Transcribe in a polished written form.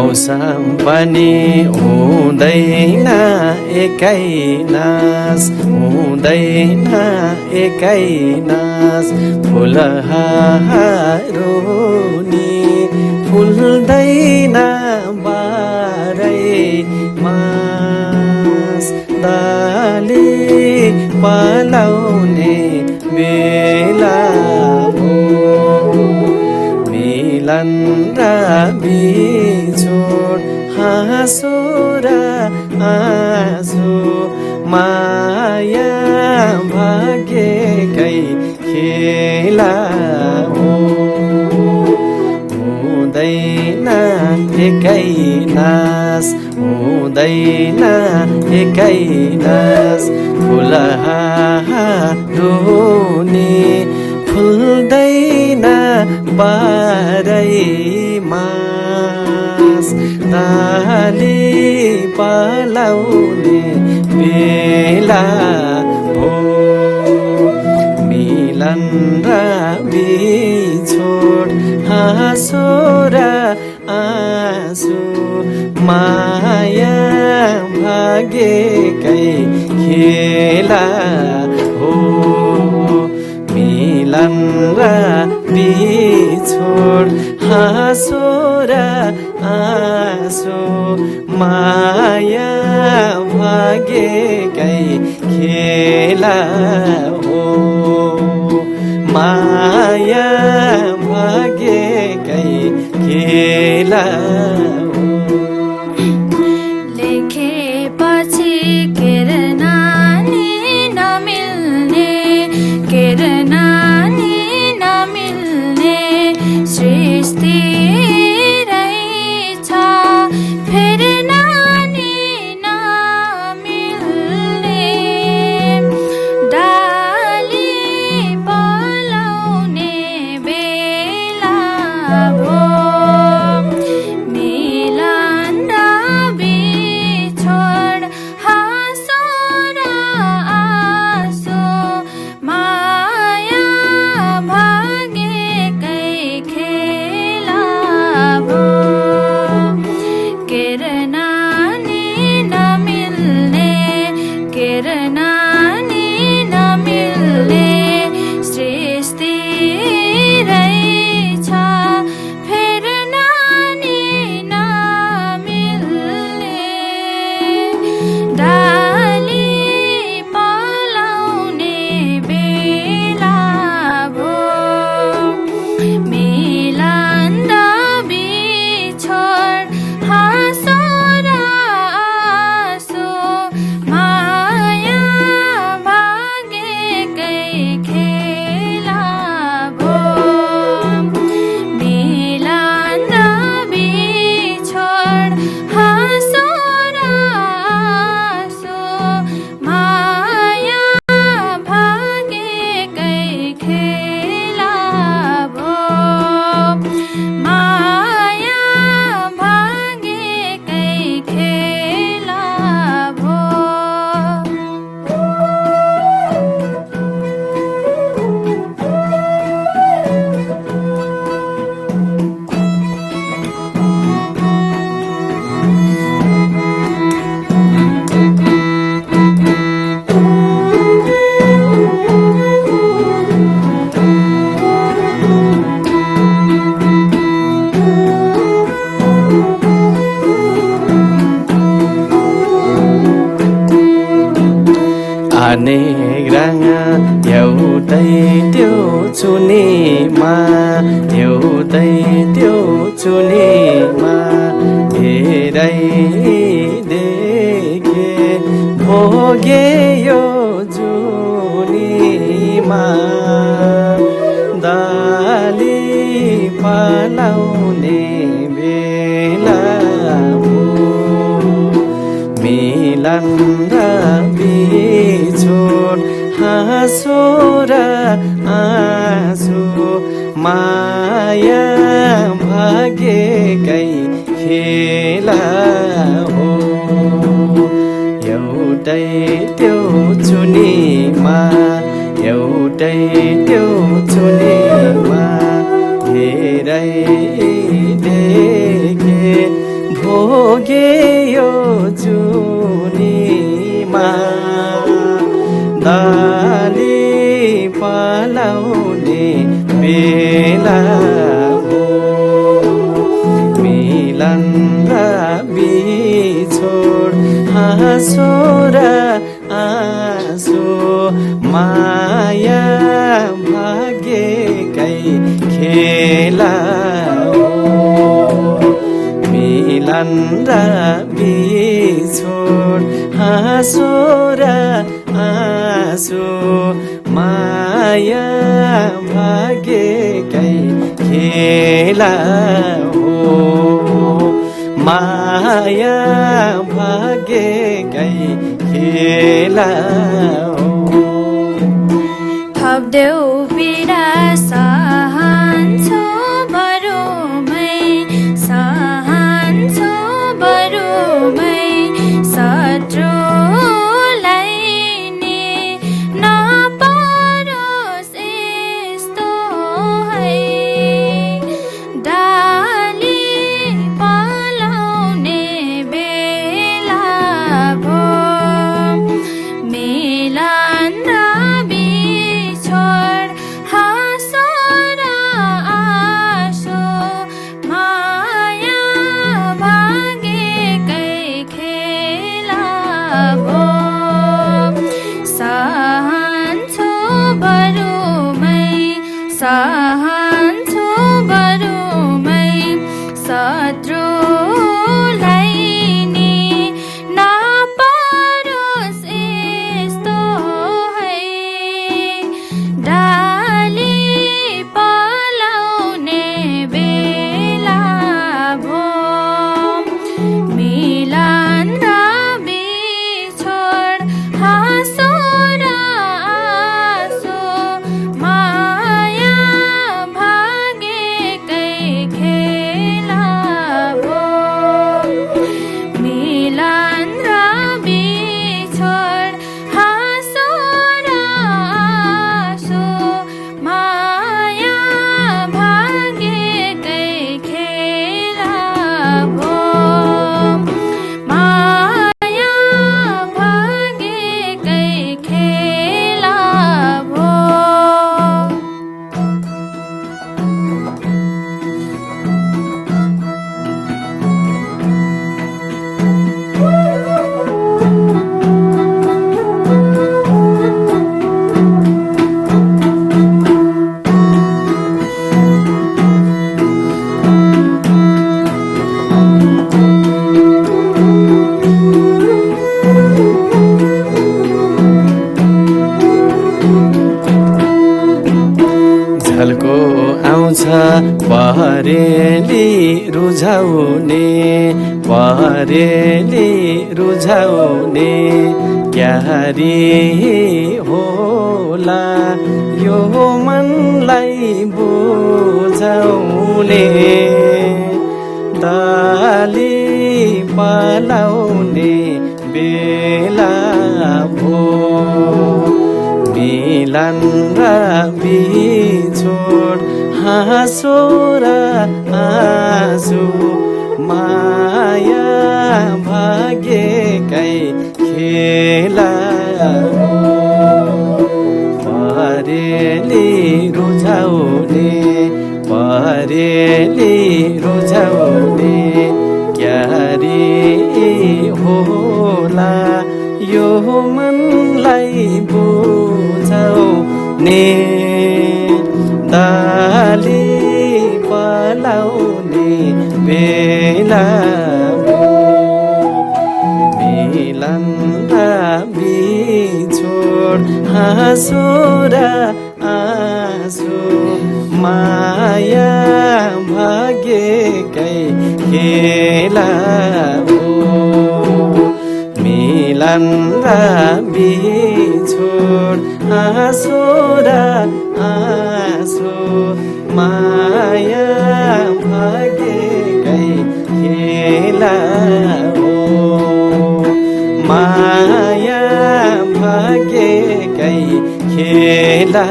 मौसम पनि हुँदैन एकै नास हुँदैन एकै नास फुलहरू नि फुल्दैन बाह्रै मास डाली पलाउने बेला हो मिलन र बिछोड हाँसो र आँसो माया भाग्यकै खेला हो हुँदैन एकै नास हुँदैन एकै नास फुलहरू नि फुल्दैन बाह्रै मास डाली पलाउने बेला हो मिलन र बिछोड हाँसो र आँसु माया भाग्यकै खेला हो मिलन र बिछोड हाँसो र आँसु माया भाग्यकै खेला हो माया भाग्यकै खेला हो लेखेपछि केरनानी नमिल्ने केरनानी नमिल्ने सृष्टि रहेछ फेरि नानी नमिल्ने डाली पलाउने बेला भो मिलन र बिछोड हाँसो र आँसो माया भाग्यकै खेला भो केरनानी नमिल्ने केरनानी नमिल्ने सृष्टि रहेछ फेरि नानी नमिल्ने डाली पलाउने बेला भो मिलन र बिछोड हाँसो र आँसो माया भाग्यकै खेला भो मिलन र बिछोड हाँसो र आँसो माया भाग्यकै खेला भो माया भाग्यकै खेला भो अनेक रङ एउटै त्यो चुनीमा एउटै त्यो चुनीमा हेरै देखे भोगे यो जुनीमा डाली पलाउने बेला हो मिलन र बिछोड हाँसो र आँसु माया भाग्यकै खेला हो एउटै त्यो चुनीमा एउटै त्यो चुनीमा हेरै देखे खेला हो मिलन र बिछोड हाँसो र आँसु माया भाग्यकै खेला हो मिलन र बिछोड हाँसो र आँसु माया भाग्यकै खेला हो माया भाग्यकै खेला हो थप्देऊ पीडा सहन्छौ बरुमै सहन्छौ बरुमै शत्रुलाई नि नपरोस् यस्तो है डाली पलाउने बेला भो मिलन र बिछोड हाँसो र आँसु माया भाग्यकै खेला भो सहन्छौ बरुमै सहन्छौ बरुमै शत्रुलाई नि नपरोस् यस्तो है डाली पलाउने बेला भो मिलन र बिछोड हाँसो र आँसु माया भाग्यकै खेला भो मिलन र बिछोड हाँसो र आँसु माया भाग्यकै खेला भो माया भाग्यकै खेला भो झल्को आउँछ परेली रुझाउने परेली रुझाउने क्यारी होला यो मनलाई बुझाउने डाली पलाउने बेला भो मिलन र बिछोड हाँसो र आँसु माया भाग्यकै खेला हो परेली रुझाउने परेली रुझाउने क्यारी होला यो मनलाई बुझाउने डाली पलाउने बेला हो मिलन र बिछोड हाँसो र आँसु माया भाग्यकै खेला हो मिलन र बिछोड हाँसो र आँसु माया भाग्यकै खेला हो माया भाग्यकै खेला